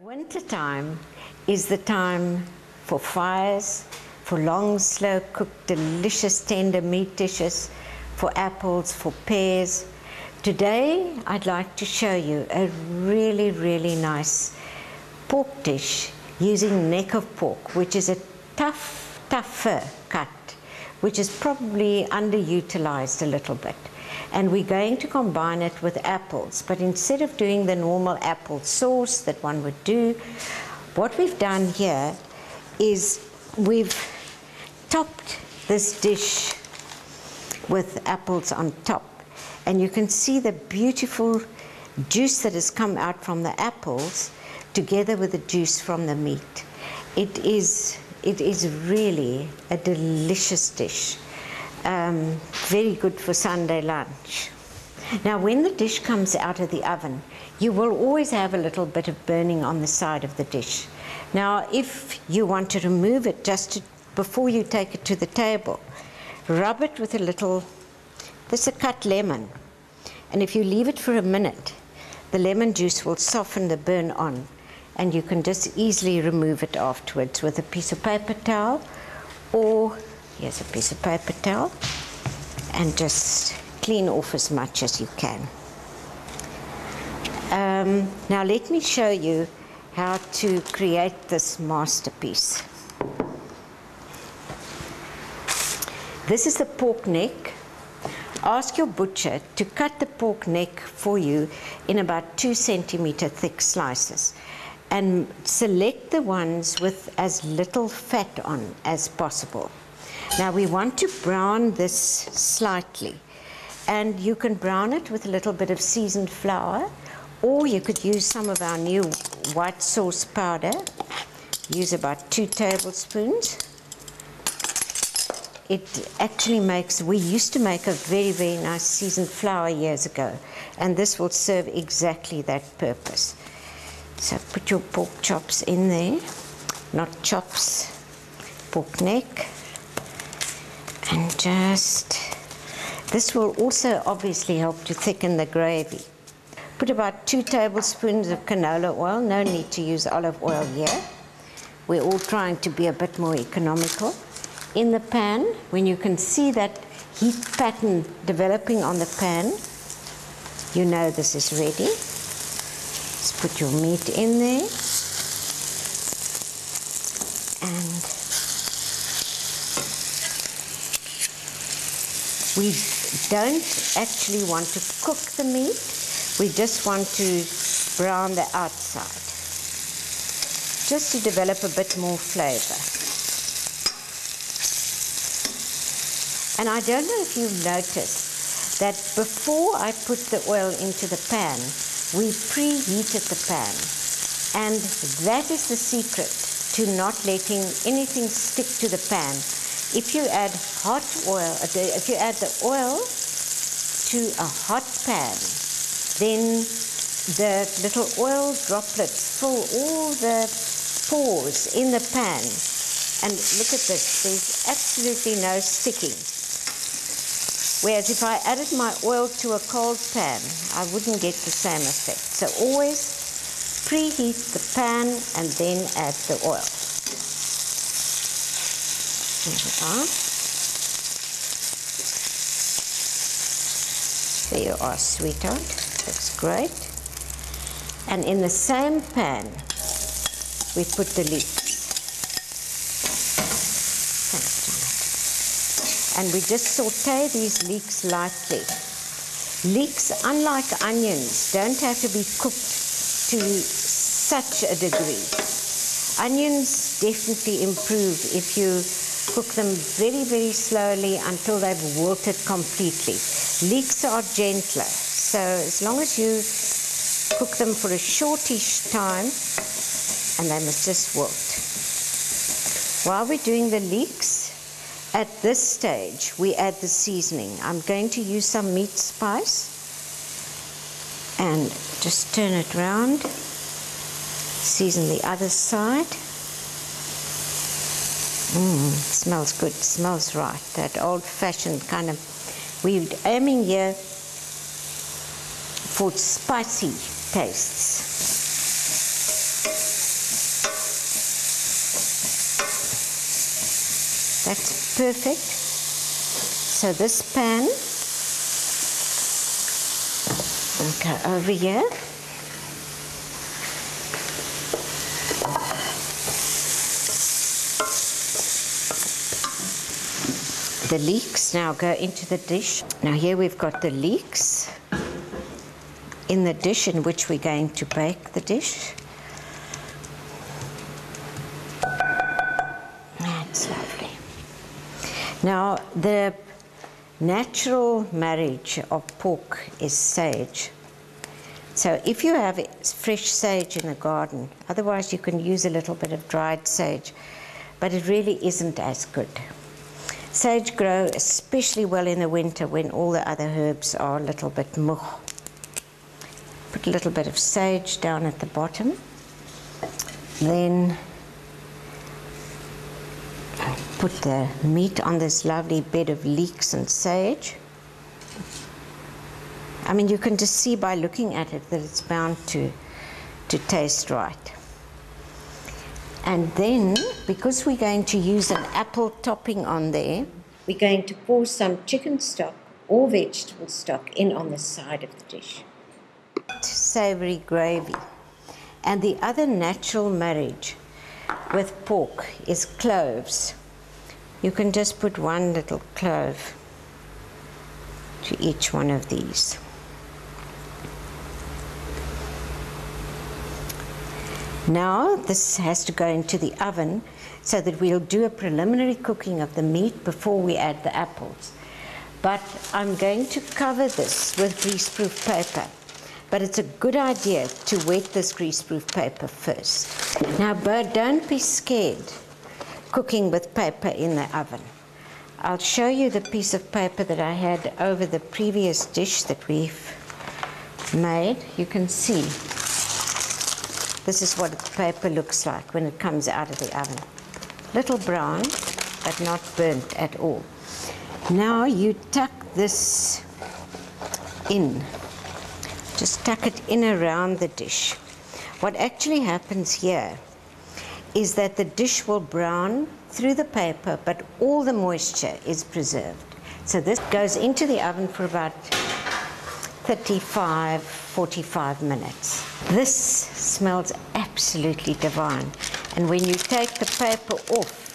Winter time is the time for fires, for long, slow-cooked, delicious, tender meat dishes, for apples, for pears. Today, I'd like to show you a really, really nice pork dish using neck of pork, which is a tougher cut, which is probably underutilized a little bit. And we're going to combine it with apples, but instead of doing the normal apple sauce that one would do, what we've done here is we've topped this dish with apples on top. And you can see the beautiful juice that has come out from the apples together with the juice from the meat. It is really a delicious dish. Very good for Sunday lunch. Now, when the dish comes out of the oven, you will always have a little bit of burning on the side of the dish. Now, if you want to remove it before you take it to the table, rub it with a little, this is a cut lemon. And if you leave it for a minute, the lemon juice will soften the burn on, and you can just easily remove it afterwards with a piece of paper towel, or here's a piece of paper towel, and just clean off as much as you can. Now let me show you how to create this masterpiece. This is the pork neck. Ask your butcher to cut the pork neck for you in about 2 centimeter thick slices, and select the ones with as little fat on as possible. Now we want to brown this slightly, and you can brown it with a little bit of seasoned flour, or you could use some of our new white sauce powder. Use about 2 tablespoons. It actually makes, we used to make a very, very nice seasoned flour years ago, and this will serve exactly that purpose. So put your pork chops in there, not chops, pork neck. And this will also obviously help to thicken the gravy. Put about 2 tablespoons of canola oil. No need to use olive oil here. We're all trying to be a bit more economical. In the pan, when you can see that heat pattern developing on the pan, you know this is ready. Just put your meat in there. And we don't actually want to cook the meat, we just want to brown the outside, just to develop a bit more flavor. And I don't know if you've noticed that before I put the oil into the pan, we preheated the pan. And that is the secret to not letting anything stick to the pan. If you add hot oil, if you add the oil to a hot pan, then the little oil droplets fill all the pores in the pan. And look at this, there's absolutely no sticking. Whereas if I added my oil to a cold pan, I wouldn't get the same effect. So always preheat the pan and then add the oil. There you are, sweetheart. Looks great. And in the same pan, we put the leeks. Thanks, Janet. And we just saute these leeks lightly. Leeks, unlike onions, don't have to be cooked to such a degree. Onions definitely improve if you cook them very, very slowly until they've wilted completely. Leeks are gentler, so as long as you cook them for a shortish time, and they must just wilt. While we're doing the leeks, at this stage, we add the seasoning. I'm going to use some meat spice, and just turn it round. Season the other side. Smells good, smells right. That old-fashioned kind of, we're aiming here for spicy tastes. That's perfect. So this pan will go over here. The leeks now go into the dish. Now here we've got the leeks in the dish in which we're going to bake the dish. That's lovely. Now the natural marriage of pork is sage. So if you have fresh sage in the garden, otherwise you can use a little bit of dried sage, but it really isn't as good. Sage grow especially well in the winter when all the other herbs are a little bit moch. Put a little bit of sage down at the bottom. Then put the meat on this lovely bed of leeks and sage. I mean, you can just see by looking at it that it's bound to taste right. And then, because we're going to use an apple topping on there, we're going to pour some chicken stock or vegetable stock in on the side of the dish. Savory gravy. And the other natural marriage with pork is cloves. You can just put one little clove to each one of these. Now this has to go into the oven so that we'll do a preliminary cooking of the meat before we add the apples. But I'm going to cover this with greaseproof paper. But it's a good idea to wet this greaseproof paper first. Now, but don't be scared cooking with paper in the oven. I'll show you the piece of paper that I had over the previous dish that we've made. You can see this is what the paper looks like when it comes out of the oven. Little brown, but not burnt at all. Now you tuck this in. Just tuck it in around the dish. What actually happens here is that the dish will brown through the paper, but all the moisture is preserved. So this goes into the oven for about 35, 45 minutes. This smells absolutely divine. And when you take the paper off,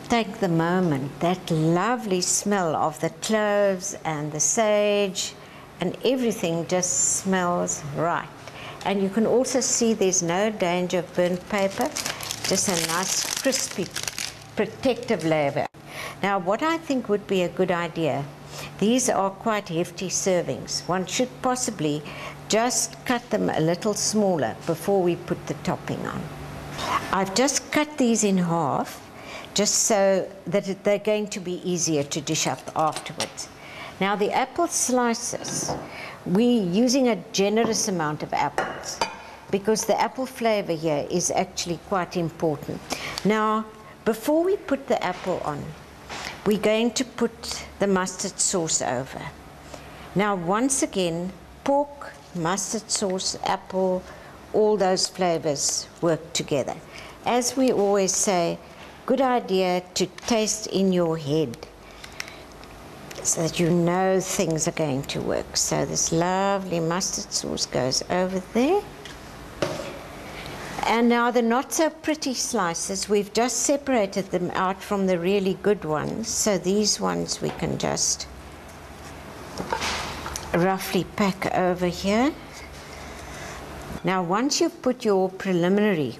take the moment, that lovely smell of the cloves and the sage and everything just smells right. And you can also see there's no danger of burnt paper, just a nice crispy protective layer. Now what I think would be a good idea, these are quite hefty servings. One should possibly just cut them a little smaller before we put the topping on. I've just cut these in half just so that they're going to be easier to dish up afterwards. Now the apple slices, we're using a generous amount of apples because the apple flavor here is actually quite important. Now, before we put the apple on, we're going to put the mustard sauce over. Now, once again, pork, mustard sauce, apple, all those flavors work together. As we always say, good idea to taste in your head so that you know things are going to work. So this lovely mustard sauce goes over there. And now the not so pretty slices, we've just separated them out from the really good ones. So these ones we can just roughly pack over here. Now once you've put your preliminary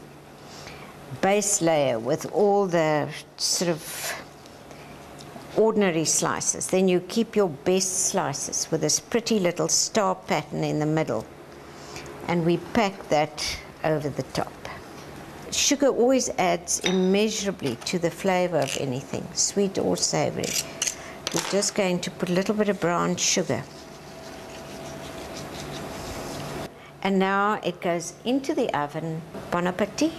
base layer with all the sort of ordinary slices, then you keep your best slices with this pretty little star pattern in the middle, and we pack that over the top. Sugar always adds immeasurably to the flavor of anything, sweet or savory. We're just going to put a little bit of brown sugar. And now it goes into the oven. Bon appetit.